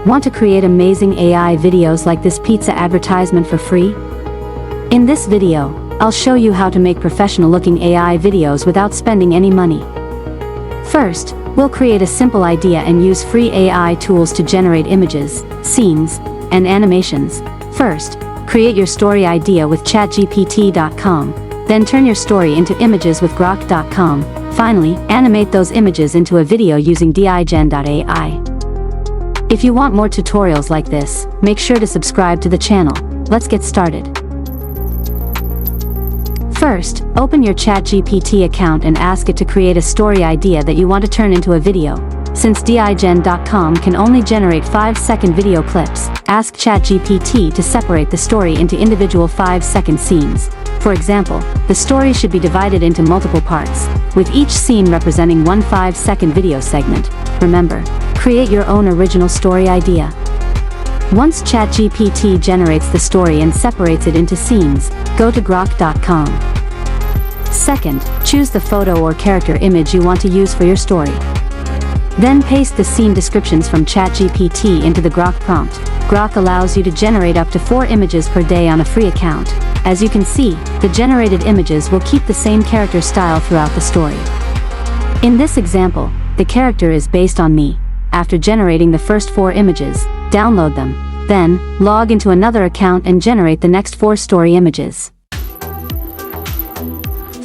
Want to create amazing AI videos like this pizza advertisement for free? In this video, I'll show you how to make professional-looking AI videos without spending any money. First, we'll create a simple idea and use free AI tools to generate images, scenes, and animations. First, create your story idea with chatgpt.com, then turn your story into images with grok.com. Finally, animate those images into a video using Digen.ai. If you want more tutorials like this, make sure to subscribe to the channel. Let's get started. First, open your ChatGPT account and ask it to create a story idea that you want to turn into a video. Since Digen.com can only generate 5-second video clips, ask ChatGPT to separate the story into individual 5-second scenes. For example, the story should be divided into multiple parts, with each scene representing one 5-second video segment. Remember, create your own original story idea. Once ChatGPT generates the story and separates it into scenes, go to grok.com. Second, choose the photo or character image you want to use for your story. Then paste the scene descriptions from ChatGPT into the Grok prompt. Grok allows you to generate up to 4 images per day on a free account. As you can see, the generated images will keep the same character style throughout the story. In this example, the character is based on me. After generating the first 4 images, download them. Then, log into another account and generate the next 4 story images.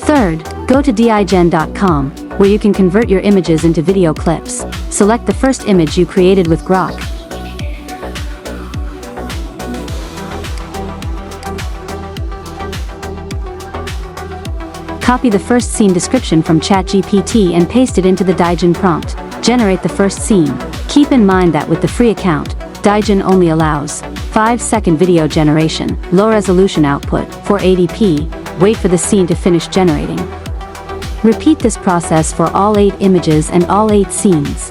Third, go to Digen.com, where you can convert your images into video clips. Select the first image you created with Grok. Copy the first scene description from ChatGPT and paste it into the Digen prompt. Generate the first scene. Keep in mind that with the free account, Digen only allows 5-second video generation, low-resolution output, 480p. Wait for the scene to finish generating. Repeat this process for all 8 images and all 8 scenes.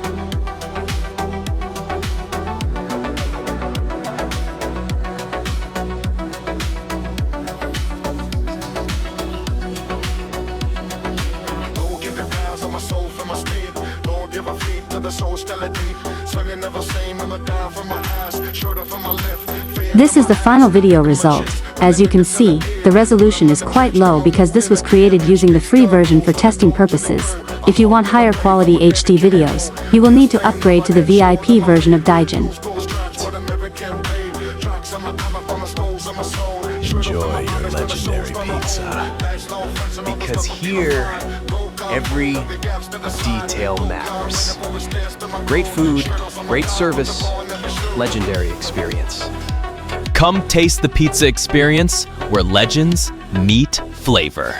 This is the final video result. As you can see, the resolution is quite low because this was created using the free version for testing purposes. If you want higher quality HD videos, you will need to upgrade to the VIP version of Digen. Enjoy your legendary pizza. Because here, every detail matters. Great food, great service, legendary experience. Come taste the pizza experience where legends meet flavor.